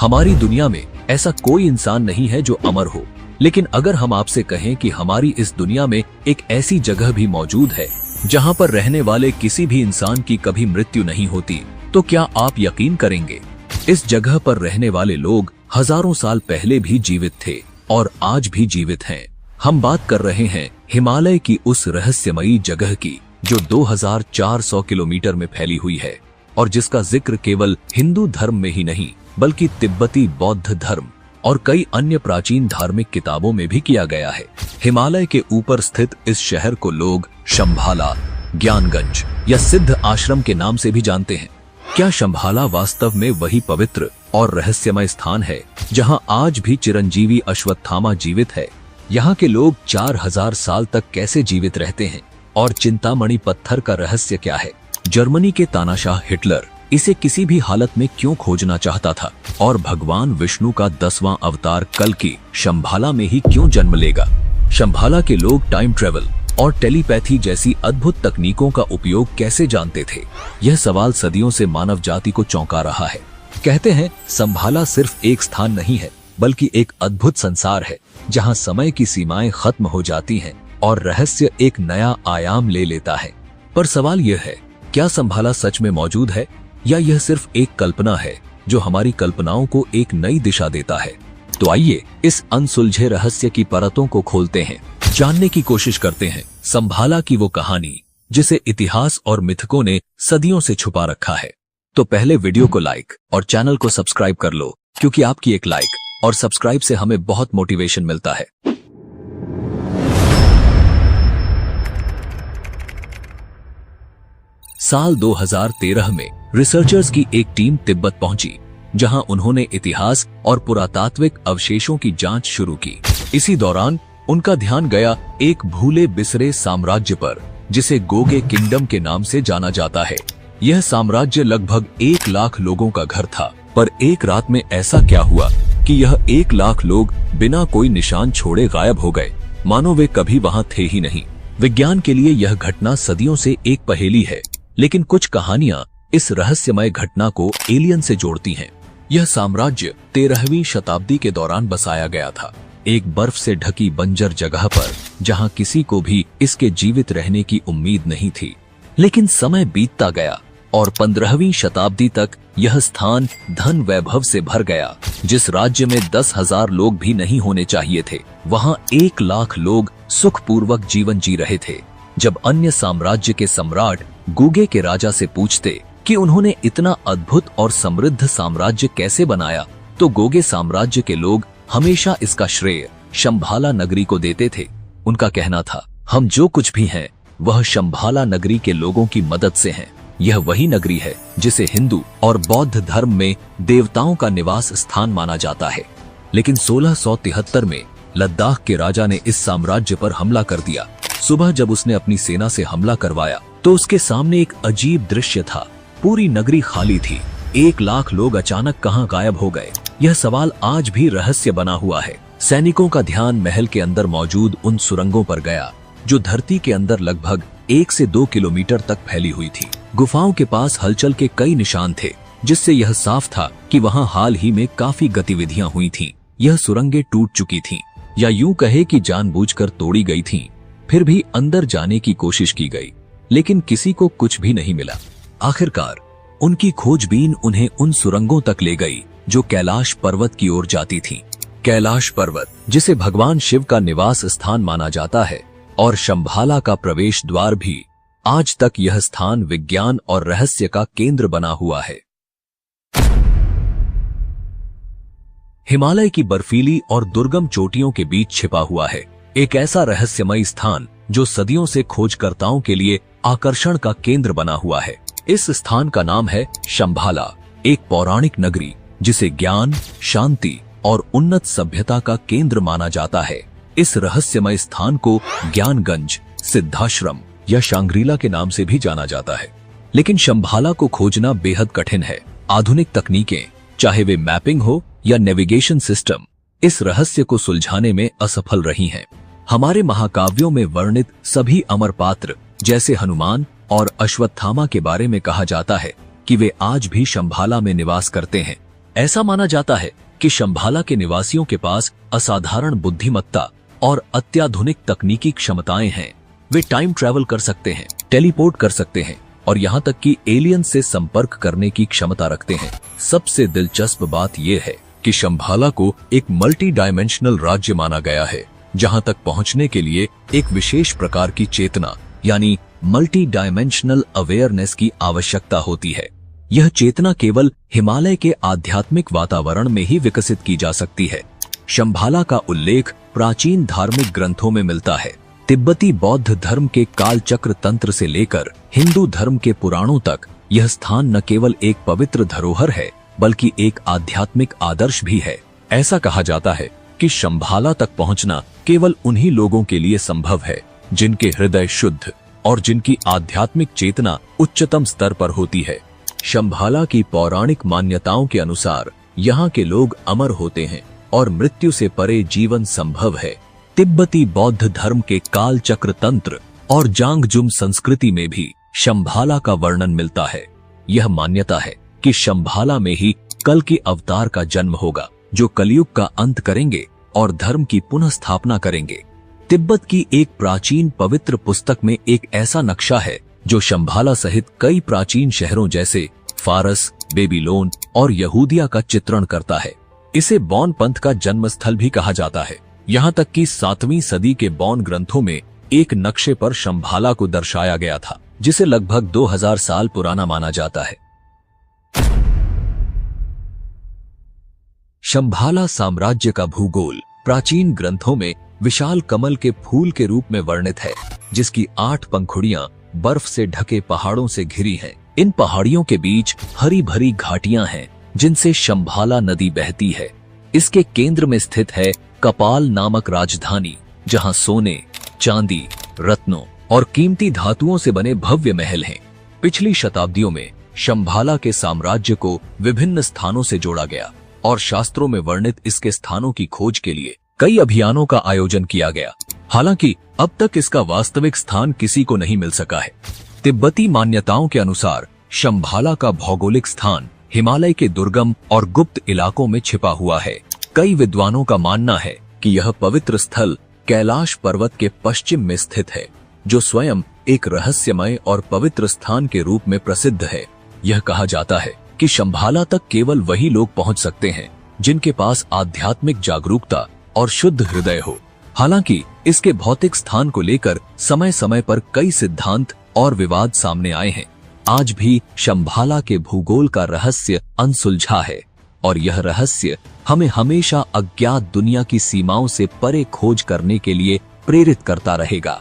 हमारी दुनिया में ऐसा कोई इंसान नहीं है जो अमर हो, लेकिन अगर हम आपसे कहें कि हमारी इस दुनिया में एक ऐसी जगह भी मौजूद है जहां पर रहने वाले किसी भी इंसान की कभी मृत्यु नहीं होती, तो क्या आप यकीन करेंगे? इस जगह पर रहने वाले लोग हजारों साल पहले भी जीवित थे और आज भी जीवित हैं। हम बात कर रहे हैं हिमालय की उस रहस्यमयी जगह की जो 2400 किलोमीटर में फैली हुई है और जिसका जिक्र केवल हिंदू धर्म में ही नहीं बल्कि तिब्बती बौद्ध धर्म और कई अन्य प्राचीन धार्मिक किताबों में भी किया गया है। हिमालय के ऊपर स्थित इस शहर को लोग शंभाला, ज्ञानगंज या सिद्ध आश्रम के नाम से भी जानते हैं। क्या शंभाला वास्तव में वही पवित्र और रहस्यमय स्थान है जहां आज भी चिरंजीवी अश्वत्थामा जीवित है? यहाँ के लोग 4000 साल तक कैसे जीवित रहते हैं और चिंतामणि पत्थर का रहस्य क्या है? जर्मनी के तानाशाह हिटलर इसे किसी भी हालत में क्यों खोजना चाहता था और भगवान विष्णु का 10वां अवतार कल्कि शंभाला में ही क्यों जन्म लेगा? शंभाला के लोग टाइम ट्रेवल और टेलीपैथी जैसी अद्भुत तकनीकों का उपयोग कैसे जानते थे? यह सवाल सदियों से मानव जाति को चौंका रहा है। कहते हैं शंभाला सिर्फ एक स्थान नहीं है बल्कि एक अद्भुत संसार है जहां समय की सीमाएं खत्म हो जाती हैं और रहस्य एक नया आयाम ले लेता है। पर सवाल यह है, क्या शंभाला सच में मौजूद है या यह सिर्फ एक कल्पना है जो हमारी कल्पनाओं को एक नई दिशा देता है? तो आइए इस अनसुलझे रहस्य की परतों को खोलते हैं, जानने की कोशिश करते हैं शंभाला की वो कहानी जिसे इतिहास और मिथकों ने सदियों से छुपा रखा है। तो पहले वीडियो को लाइक और चैनल को सब्सक्राइब कर लो, क्योंकि आपकी एक लाइक और सब्सक्राइब से हमें बहुत मोटिवेशन मिलता है। साल 2013 में रिसर्चर्स की एक टीम तिब्बत पहुंची, जहां उन्होंने इतिहास और पुरातात्विक अवशेषों की जांच शुरू की। इसी दौरान उनका ध्यान गया एक भूले बिसरे साम्राज्य पर जिसे गोगे किंगडम के नाम से जाना जाता है। यह साम्राज्य लगभग 1 लाख लोगों का घर था, पर एक रात में ऐसा क्या हुआ कि यह 1 लाख लोग बिना कोई निशान छोड़े गायब हो गए, मानो वे कभी वहां थे ही नहीं। विज्ञान के लिए यह घटना सदियों से एक पहेली है, लेकिन कुछ कहानियां इस रहस्यमय घटना को एलियन से जोड़ती हैं। यह साम्राज्य 13वीं शताब्दी के दौरान बसाया गया था, एक बर्फ से ढकी बंजर जगह पर जहां किसी को भी इसके जीवित रहने की उम्मीद नहीं थी। लेकिन समय बीतता गया और 15वीं शताब्दी तक यह स्थान धन वैभव से भर गया। जिस राज्य में 10,000 लोग भी नहीं होने चाहिए थे, वहां 1 लाख लोग सुखपूर्वक जीवन जी रहे थे। जब अन्य साम्राज्य के सम्राट गुगे के राजा से पूछते कि उन्होंने इतना अद्भुत और समृद्ध साम्राज्य कैसे बनाया, तो गोगे साम्राज्य के लोग हमेशा इसका श्रेय शंभाला नगरी को देते थे। उनका कहना था, हम जो कुछ भी हैं वह शंभाला नगरी के लोगों की मदद से हैं। यह वही नगरी है जिसे हिंदू और बौद्ध धर्म में देवताओं का निवास स्थान माना जाता है। लेकिन 1673 में लद्दाख के राजा ने इस साम्राज्य पर हमला कर दिया। सुबह जब उसने अपनी सेना से हमला करवाया तो उसके सामने एक अजीब दृश्य था। पूरी नगरी खाली थी। 1 लाख लोग अचानक कहां गायब हो गए? यह सवाल आज भी रहस्य बना हुआ है। सैनिकों का ध्यान महल के अंदर मौजूद उन सुरंगों पर गया जो धरती के अंदर लगभग 1 से 2 किलोमीटर तक फैली हुई थी। गुफाओं के पास हलचल के कई निशान थे, जिससे यह साफ था कि वहां हाल ही में काफी गतिविधियां हुई थीं। यह सुरंगें टूट चुकी थीं, या यूं कहे कि जानबूझकर तोड़ी गई थीं। फिर भी अंदर जाने की कोशिश की गई, लेकिन किसी को कुछ भी नहीं मिला। आखिरकार उनकी खोजबीन उन्हें उन सुरंगों तक ले गई जो कैलाश पर्वत की ओर जाती थीं। कैलाश पर्वत, जिसे भगवान शिव का निवास स्थान माना जाता है और शंभाला का प्रवेश द्वार भी, आज तक यह स्थान विज्ञान और रहस्य का केंद्र बना हुआ है। हिमालय की बर्फीली और दुर्गम चोटियों के बीच छिपा हुआ है एक ऐसा रहस्यमय स्थान जो सदियों से खोजकर्ताओं के लिए आकर्षण का केंद्र बना हुआ है। इस स्थान का नाम है शंभाला, एक पौराणिक नगरी जिसे ज्ञान, शांति और उन्नत सभ्यता का केंद्र माना जाता है। इस रहस्यमय स्थान को ज्ञानगंज, सिद्धाश्रम या शांग्रीला के नाम से भी जाना जाता है। लेकिन शंभाला को खोजना बेहद कठिन है। आधुनिक तकनीकें, चाहे वे मैपिंग हो या नेविगेशन सिस्टम, इस रहस्य को सुलझाने में असफल रही हैं। हमारे महाकाव्यों में वर्णित सभी अमर पात्र जैसे हनुमान और अश्वत्थामा के बारे में कहा जाता है कि वे आज भी शंभाला में निवास करते हैं। ऐसा माना जाता है कि शंभाला के निवासियों के पास असाधारण बुद्धिमत्ता और अत्याधुनिक तकनीकी क्षमताएं हैं। वे टाइम ट्रैवल कर सकते हैं, टेलीपोर्ट कर सकते हैं और यहाँ तक कि एलियन से संपर्क करने की क्षमता रखते हैं। सबसे दिलचस्प बात यह है कि शंभाला को एक मल्टी डायमेंशनल राज्य माना गया है, जहां तक पहुंचने के लिए एक विशेष प्रकार की चेतना यानी मल्टी डायमेंशनल अवेयरनेस की आवश्यकता होती है। यह चेतना केवल हिमालय के आध्यात्मिक वातावरण में ही विकसित की जा सकती है। शंभाला का उल्लेख प्राचीन धार्मिक ग्रंथों में मिलता है। तिब्बती बौद्ध धर्म के कालचक्र तंत्र से लेकर हिंदू धर्म के पुराणों तक यह स्थान न केवल एक पवित्र धरोहर है बल्कि एक आध्यात्मिक आदर्श भी है। ऐसा कहा जाता है कि शंभाला तक पहुंचना केवल उन्हीं लोगों के लिए संभव है जिनके हृदय शुद्ध और जिनकी आध्यात्मिक चेतना उच्चतम स्तर पर होती है। शंभाला की पौराणिक मान्यताओं के अनुसार यहाँ के लोग अमर होते हैं और मृत्यु से परे जीवन संभव है। तिब्बती बौद्ध धर्म के कालचक्र तंत्र और जांगजुम संस्कृति में भी शंभाला का वर्णन मिलता है। यह मान्यता है कि शंभाला में ही कल के अवतार का जन्म होगा, जो कलयुग का अंत करेंगे और धर्म की पुनः स्थापना करेंगे। तिब्बत की एक प्राचीन पवित्र पुस्तक में एक ऐसा नक्शा है जो शंभाला सहित कई प्राचीन शहरों जैसे फारस, बेबीलोन और यहूदिया का चित्रण करता है। इसे बौन पंथ का जन्मस्थल भी कहा जाता है। यहाँ तक कि 7वीं सदी के बौन ग्रंथों में एक नक्शे पर शंभाला को दर्शाया गया था, जिसे लगभग 2000 साल पुराना माना जाता है। शंभाला साम्राज्य का भूगोल प्राचीन ग्रंथों में विशाल कमल के फूल के रूप में वर्णित है, जिसकी 8 पंखुड़ियां बर्फ से ढके पहाड़ों से घिरी हैं। इन पहाड़ियों के बीच हरी भरी घाटियां हैं जिनसे शंभाला नदी बहती है। इसके केंद्र में स्थित है कपाल नामक राजधानी, जहां सोने, चांदी, रत्नों और कीमती धातुओं से बने भव्य महल हैं। पिछली शताब्दियों में शंभाला के साम्राज्य को विभिन्न स्थानों से जोड़ा गया और शास्त्रों में वर्णित इसके स्थानों की खोज के लिए कई अभियानों का आयोजन किया गया। हालांकि अब तक इसका वास्तविक स्थान किसी को नहीं मिल सका है। तिब्बती मान्यताओं के अनुसार शंभाला का भौगोलिक स्थान हिमालय के दुर्गम और गुप्त इलाकों में छिपा हुआ है। कई विद्वानों का मानना है कि यह पवित्र स्थल कैलाश पर्वत के पश्चिम में स्थित है, जो स्वयं एक रहस्यमय और पवित्र स्थान के रूप में प्रसिद्ध है। यह कहा जाता है कि शंभाला तक केवल वही लोग पहुंच सकते हैं जिनके पास आध्यात्मिक जागरूकता और शुद्ध हृदय हो। हालांकि इसके भौतिक स्थान को लेकर समय समय पर कई सिद्धांत और विवाद सामने आए हैं। आज भी शंभाला के भूगोल का रहस्य अनसुलझा है और यह रहस्य हमें हमेशा अज्ञात दुनिया की सीमाओं से परे खोज करने के लिए प्रेरित करता रहेगा।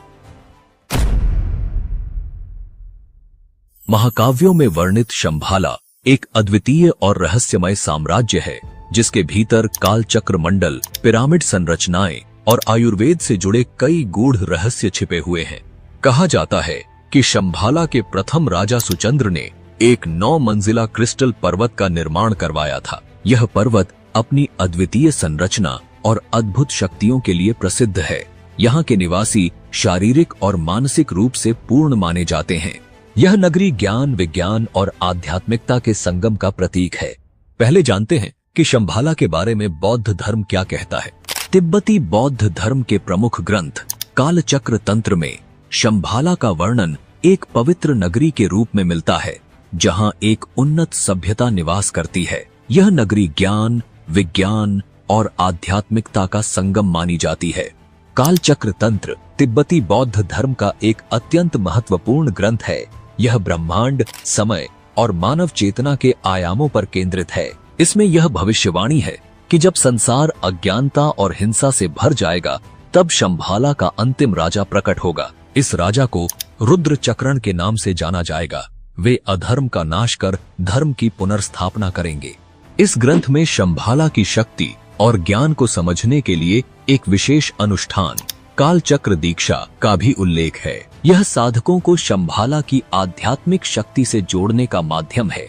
महाकाव्यों में वर्णित शंभाला एक अद्वितीय और रहस्यमय साम्राज्य है, जिसके भीतर कालचक्र मंडल, पिरामिड संरचनाएं और आयुर्वेद से जुड़े कई गूढ़ रहस्य छिपे हुए हैं। कहा जाता है कि शंभाला के प्रथम राजा सुचंद्र ने एक 9 मंजिला क्रिस्टल पर्वत का निर्माण करवाया था। यह पर्वत अपनी अद्वितीय संरचना और अद्भुत शक्तियों के लिए प्रसिद्ध है। यहाँ के निवासी शारीरिक और मानसिक रूप से पूर्ण माने जाते हैं। यह नगरी ज्ञान, विज्ञान और आध्यात्मिकता के संगम का प्रतीक है। पहले जानते हैं कि शंभाला के बारे में बौद्ध धर्म क्या कहता है। तिब्बती बौद्ध धर्म के प्रमुख ग्रंथ कालचक्र तंत्र में शंभाला का वर्णन एक पवित्र नगरी के रूप में मिलता है, जहां एक उन्नत सभ्यता निवास करती है। यह नगरी ज्ञान, विज्ञान और आध्यात्मिकता का संगम मानी जाती है। कालचक्र तंत्र तिब्बती बौद्ध धर्म का एक अत्यंत महत्वपूर्ण ग्रंथ है। यह ब्रह्मांड, समय और मानव चेतना के आयामों पर केंद्रित है। इसमें यह भविष्यवाणी है कि जब संसार अज्ञानता और हिंसा से भर जाएगा, तब शंभाला का अंतिम राजा प्रकट होगा। इस राजा को रुद्र चक्रण के नाम से जाना जाएगा। वे अधर्म का नाश कर धर्म की पुनर्स्थापना करेंगे। इस ग्रंथ में शंभाला की शक्ति और ज्ञान को समझने के लिए एक विशेष अनुष्ठान कालचक्र दीक्षा का भी उल्लेख है। यह साधकों को शंभाला की आध्यात्मिक शक्ति से जोड़ने का माध्यम है।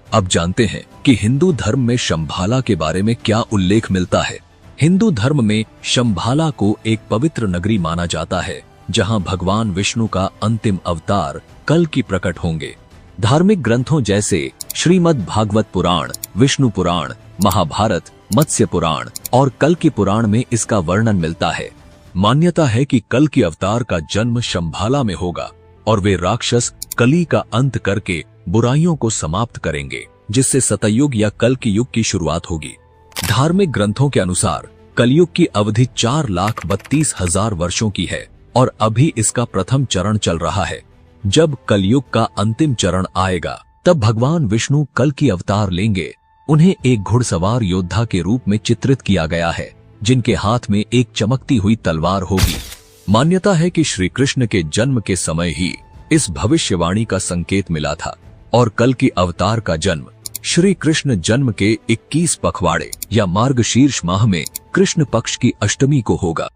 अब जानते हैं कि हिंदू धर्म में शंभाला के बारे में क्या उल्लेख मिलता है। हिंदू धर्म में शंभाला को एक पवित्र नगरी माना जाता है, जहां भगवान विष्णु का अंतिम अवतार कल की प्रकट होंगे। धार्मिक ग्रंथों जैसे श्रीमद् भागवत पुराण, विष्णु पुराण, महाभारत, मत्स्य पुराण और कल की पुराण में इसका वर्णन मिलता है। मान्यता है कि कल की अवतार का जन्म शंभाला में होगा और वे राक्षस कली का अंत करके बुराइयों को समाप्त करेंगे, जिससे सतयुग या कल की युग की शुरुआत होगी। धार्मिक ग्रंथों के अनुसार कलयुग की अवधि 4,32,000 वर्षों की है और अभी इसका प्रथम चरण चल रहा है। जब कलयुग का अंतिम चरण आएगा तब भगवान विष्णु कल की अवतार लेंगे। उन्हें एक घुड़सवार योद्धा के रूप में चित्रित किया गया है, जिनके हाथ में एक चमकती हुई तलवार होगी। मान्यता है कि श्री कृष्ण के जन्म के समय ही इस भविष्यवाणी का संकेत मिला था और कल की अवतार का जन्म श्री कृष्ण जन्म के 21 पखवाड़े या मार्गशीर्ष माह में कृष्ण पक्ष की अष्टमी को होगा।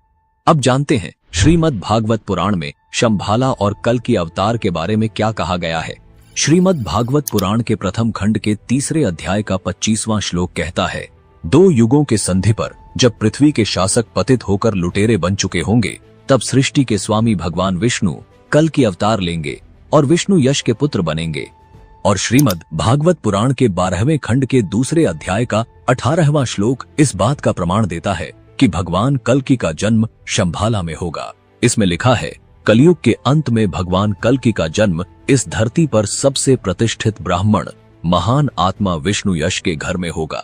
अब जानते हैं श्रीमद् भागवत पुराण में शंभाला और कल की अवतार के बारे में क्या कहा गया है। श्रीमद् भागवत पुराण के प्रथम खंड के 3 अध्याय का 25वां श्लोक कहता है, 2 युगों के संधि पर जब पृथ्वी के शासक पतित होकर लुटेरे बन चुके होंगे, तब सृष्टि के स्वामी भगवान विष्णु कल की अवतार लेंगे और विष्णु यश के पुत्र बनेंगे। और श्रीमद् भागवत पुराण के 12वें खंड के 2 अध्याय का 18वां श्लोक इस बात का प्रमाण देता है कि भगवान कल्कि का जन्म शंभाला में होगा। इसमें लिखा है, कलयुग के अंत में भगवान कल्कि का जन्म इस धरती पर सबसे प्रतिष्ठित ब्राह्मण महान आत्मा विष्णु यश के घर में होगा।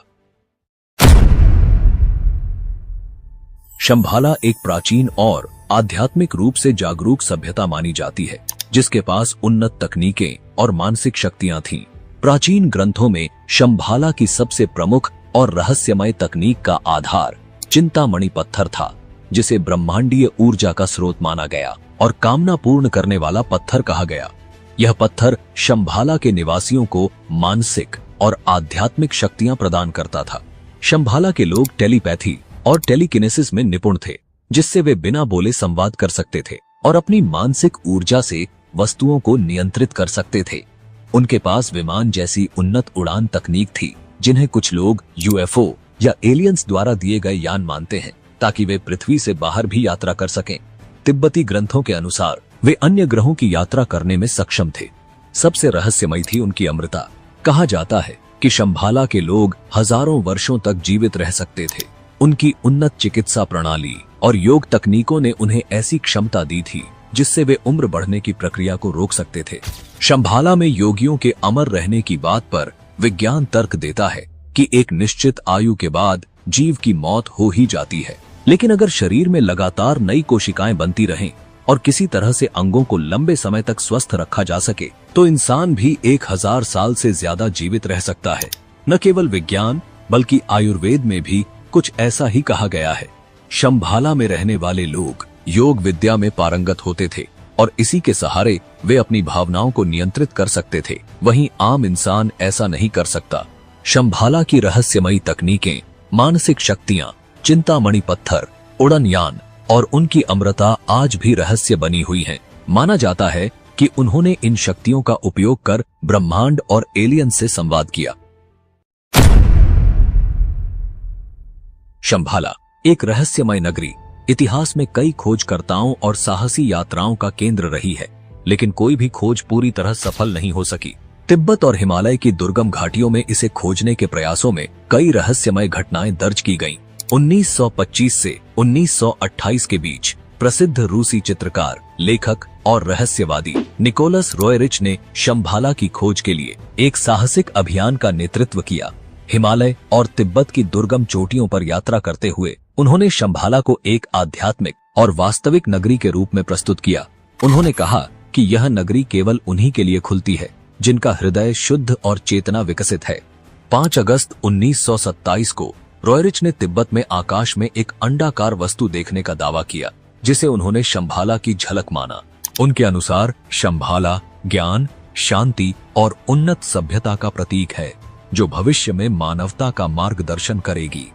शंभाला एक प्राचीन और आध्यात्मिक रूप से जागरूक सभ्यता मानी जाती है, जिसके पास उन्नत तकनीकें और मानसिक शक्तियां थीं। प्राचीन ग्रंथों में शंभाला की सबसे प्रमुख और रहस्यमय तकनीक का आधार चिंतामणि पत्थर था, जिसे ब्रह्मांडीय ऊर्जा का स्रोत माना गया और कामना पूर्ण करने वाला पत्थर कहा गया। यह पत्थर शंभाला के निवासियों को मानसिक और आध्यात्मिक शक्तियां प्रदान करता था। शंभाला के लोग टेलीपैथी और टेलीकिनेसिस में निपुण थे, जिससे वे बिना बोले संवाद कर सकते थे और अपनी मानसिक ऊर्जा से वस्तुओं को नियंत्रित कर सकते थे। उनके पास विमान जैसी उन्नत उड़ान तकनीक थी, जिन्हें कुछ लोग यूएफओ या एलियंस द्वारा दिए गए यान मानते हैं, ताकि वे पृथ्वी से बाहर भी यात्रा कर सकें। तिब्बती ग्रंथों के अनुसार वे अन्य ग्रहों की यात्रा करने में सक्षम थे। सबसे रहस्यमयी थी उनकी अमृता। कहा जाता है कि शंभाला के लोग हजारों वर्षों तक जीवित रह सकते थे। उनकी उन्नत चिकित्सा प्रणाली और योग तकनीकों ने उन्हें ऐसी क्षमता दी थी जिससे वे उम्र बढ़ने की प्रक्रिया को रोक सकते थे। शंभाला में योगियों के अमर रहने की बात पर विज्ञान तर्क देता है कि एक निश्चित आयु के बाद जीव की मौत हो ही जाती है, लेकिन अगर शरीर में लगातार नई कोशिकाएं बनती रहें और किसी तरह से अंगों को लंबे समय तक स्वस्थ रखा जा सके, तो इंसान भी 1000 साल से ज्यादा जीवित रह सकता है। न केवल विज्ञान बल्कि आयुर्वेद में भी कुछ ऐसा ही कहा गया है। शंभाला में रहने वाले लोग योग विद्या में पारंगत होते थे और इसी के सहारे वे अपनी भावनाओं को नियंत्रित कर सकते थे। वहीं आम इंसान ऐसा नहीं कर सकता। शंभाला की रहस्यमयी तकनीकें, मानसिक शक्तियां, चिंतामणि पत्थर, उड़न यान और उनकी अमृता आज भी रहस्य बनी हुई हैं। माना जाता है कि उन्होंने इन शक्तियों का उपयोग कर ब्रह्मांड और एलियन से संवाद किया। शंभाला एक रहस्यमय नगरी इतिहास में कई खोजकर्ताओं और साहसी यात्राओं का केंद्र रही है, लेकिन कोई भी खोज पूरी तरह सफल नहीं हो सकी। तिब्बत और हिमालय की दुर्गम घाटियों में इसे खोजने के प्रयासों में कई रहस्यमय घटनाएं दर्ज की गईं। 1925 से 1928 के बीच प्रसिद्ध रूसी चित्रकार, लेखक और रहस्यवादी निकोलस रोएरिच ने शंभाला की खोज के लिए एक साहसिक अभियान का नेतृत्व किया। हिमालय और तिब्बत की दुर्गम चोटियों पर यात्रा करते हुए उन्होंने शंभाला को एक आध्यात्मिक और वास्तविक नगरी के रूप में प्रस्तुत किया। उन्होंने कहा कि यह नगरी केवल उन्हीं के लिए खुलती है जिनका हृदय शुद्ध और चेतना विकसित है। 5 अगस्त 1927 को रोएरिच ने तिब्बत में आकाश में एक अंडाकार वस्तु देखने का दावा किया, जिसे उन्होंने शंभाला की झलक माना। उनके अनुसार शंभाला ज्ञान, शांति और उन्नत सभ्यता का प्रतीक है, जो भविष्य में मानवता का मार्गदर्शन करेगी।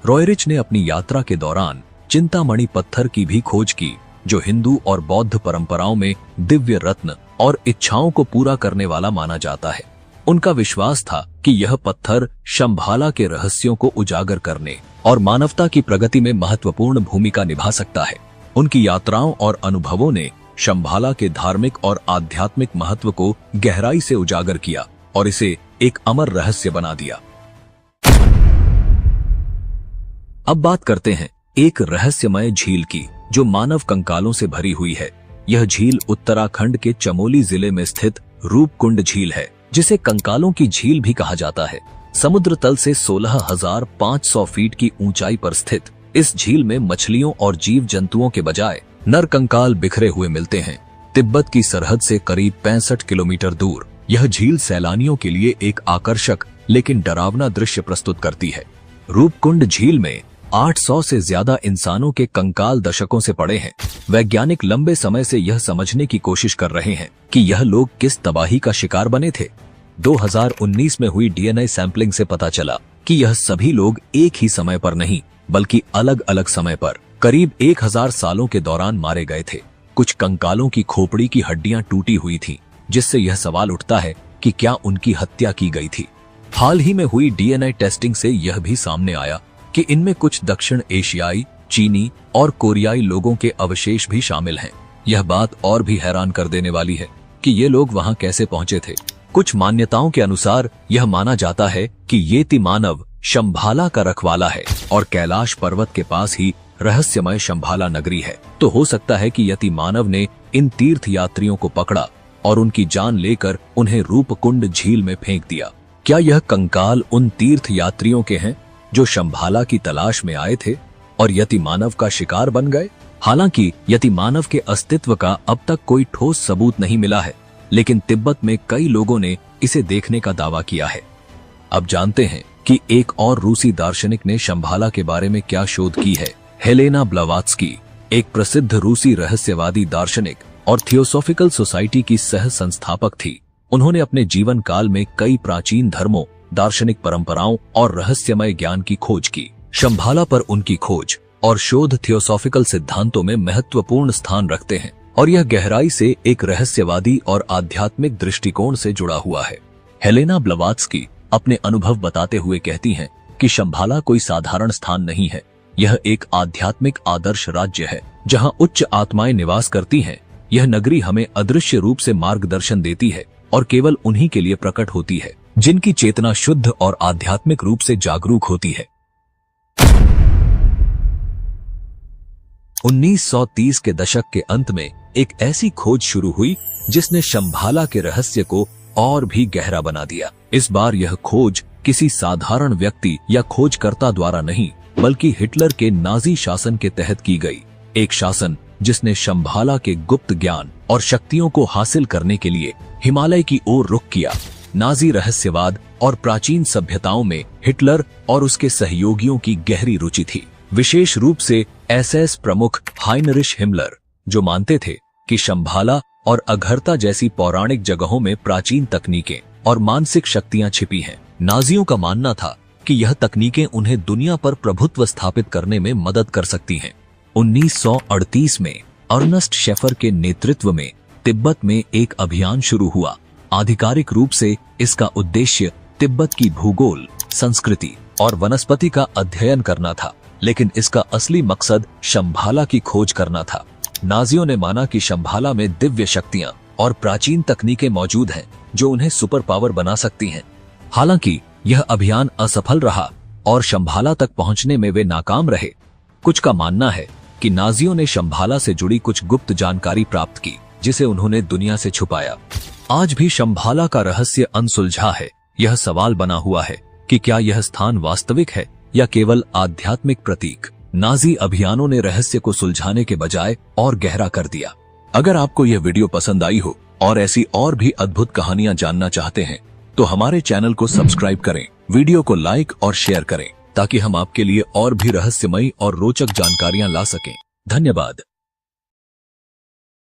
रोएरिच ने अपनी यात्रा के दौरान चिंतामणि पत्थर की भी खोज की, जो हिंदू और बौद्ध परंपराओं में दिव्य रत्न और इच्छाओं को पूरा करने वाला माना जाता है। उनका विश्वास था कि यह पत्थर शंभाला के रहस्यों को उजागर करने और मानवता की प्रगति में महत्वपूर्ण भूमिका निभा सकता है। उनकी यात्राओं और अनुभवों ने शंभाला के धार्मिक और आध्यात्मिक महत्व को गहराई से उजागर किया और इसे एक अमर रहस्य बना दिया। अब बात करते हैं एक रहस्यमय झील की जो मानव कंकालों से भरी हुई है। यह झील उत्तराखंड के चमोली जिले में स्थित रूपकुंड झील है, जिसे कंकालों की झील भी कहा जाता है। समुद्र तल से 16,500 फीट की ऊंचाई पर स्थित इस झील में मछलियों और जीव जंतुओं के बजाय नर कंकाल बिखरे हुए मिलते हैं। तिब्बत की सरहद से करीब 65 किलोमीटर दूर यह झील सैलानियों के लिए एक आकर्षक लेकिन डरावना दृश्य प्रस्तुत करती है। रूपकुंड झील में 800 से ज्यादा इंसानों के कंकाल दशकों से पड़े हैं। वैज्ञानिक लंबे समय से यह समझने की कोशिश कर रहे हैं कि यह लोग किस तबाही का शिकार बने थे। 2019 में हुई डीएनए सैंपलिंग से पता चला कि यह सभी लोग एक ही समय पर नहीं बल्कि अलग अलग समय पर करीब 1000 सालों के दौरान मारे गए थे। कुछ कंकालों की खोपड़ी की हड्डियां टूटी हुई थीं, जिससे यह सवाल उठता है कि क्या उनकी हत्या की गई थी। हाल ही में हुई डीएनए टेस्टिंग से यह भी सामने आया कि इनमें कुछ दक्षिण एशियाई, चीनी और कोरियाई लोगों के अवशेष भी शामिल हैं। यह बात और भी हैरान कर देने वाली है कि ये लोग वहां कैसे पहुंचे थे। कुछ मान्यताओं के अनुसार यह माना जाता है कि येति मानव शंभाला का रखवाला है और कैलाश पर्वत के पास ही रहस्यमय शंभाला नगरी है। तो हो सकता है कि यति मानव ने इन तीर्थ यात्रियों को पकड़ा और उनकी जान लेकर उन्हें रूपकुंड झील में फेंक दिया। क्या यह कंकाल उन तीर्थ यात्रियों के हैं जो शंभाला की तलाश में आए थे और यति मानव का शिकार बन गए? हालांकि यति मानव के अस्तित्व का अब तक कोई ठोस सबूत नहीं मिला है, लेकिन तिब्बत में कई लोगों ने इसे देखने का दावा किया है। अब जानते हैं कि एक और रूसी दार्शनिक ने शंभाला के बारे में क्या शोध की है। हेलेना ब्लवात्स्की एक प्रसिद्ध रूसी रहस्यवादी दार्शनिक और थियोसॉफिकल सोसाइटी की सह संस्थापक थी। उन्होंने अपने जीवन काल में कई प्राचीन धर्मों, दार्शनिक परंपराओं और रहस्यमय ज्ञान की खोज की। शंभाला पर उनकी खोज और शोध थियोसॉफिकल सिद्धांतों में महत्वपूर्ण स्थान रखते हैं और यह गहराई से एक रहस्यवादी और आध्यात्मिक दृष्टिकोण से जुड़ा हुआ है। हेलेना ब्लवात्स्की अपने अनुभव बताते हुए कहती हैं कि शंभाला कोई साधारण स्थान नहीं है। यह एक आध्यात्मिक आदर्श राज्य है जहां उच्च आत्माएं निवास करती हैं। यह नगरी हमें अदृश्य रूप से मार्गदर्शन देती है और केवल उन्हीं के लिए प्रकट होती है जिनकी चेतना शुद्ध और आध्यात्मिक रूप से जागरूक होती है। 1930 के दशक के अंत में एक ऐसी खोज शुरू हुई जिसने शंभाला के रहस्य को और भी गहरा बना दिया। इस बार यह खोज किसी साधारण व्यक्ति या खोजकर्ता द्वारा नहीं बल्कि हिटलर के नाजी शासन के तहत की गई। एक शासन जिसने शंभाला के गुप्त ज्ञान और शक्तियों को हासिल करने के लिए हिमालय की ओर रुख किया। नाजी रहस्यवाद और प्राचीन सभ्यताओं में हिटलर और उसके सहयोगियों की गहरी रुचि थी, विशेष रूप से एसएस प्रमुख हाइनरिश हिमलर, जो मानते थे कि शंभाला और अघरता जैसी पौराणिक जगहों में प्राचीन तकनीकें और मानसिक शक्तियां छिपी हैं। नाजियों का मानना था कि यह तकनीकें उन्हें दुनिया पर प्रभुत्व स्थापित करने में मदद कर सकती हैं। 1938 में अर्नस्ट शेफर के नेतृत्व में तिब्बत में एक अभियान शुरू हुआ। आधिकारिक रूप से इसका उद्देश्य तिब्बत की भूगोल, संस्कृति और वनस्पति का अध्ययन करना था, लेकिन इसका असली मकसद शंभाला की खोज करना था। नाजियों ने माना कि शंभाला में दिव्य शक्तियां और प्राचीन तकनीकें मौजूद हैं जो उन्हें सुपर पावर बना सकती हैं। हालांकि यह अभियान असफल रहा और शंभाला तक पहुंचने में वे नाकाम रहे। कुछ का मानना है कि नाजियों ने शंभाला से जुड़ी कुछ गुप्त जानकारी प्राप्त की जिसे उन्होंने दुनिया से छुपाया। आज भी शंभाला का रहस्य अनसुलझा है। यह सवाल बना हुआ है कि क्या यह स्थान वास्तविक है या केवल आध्यात्मिक प्रतीक। नाजी अभियानों ने रहस्य को सुलझाने के बजाय और गहरा कर दिया। अगर आपको यह वीडियो पसंद आई हो और ऐसी और भी अद्भुत कहानियां जानना चाहते हैं तो हमारे चैनल को सब्सक्राइब करें, वीडियो को लाइक और शेयर करें ताकि हम आपके लिए और भी रहस्यमयी और रोचक जानकारियां ला सकें। धन्यवाद।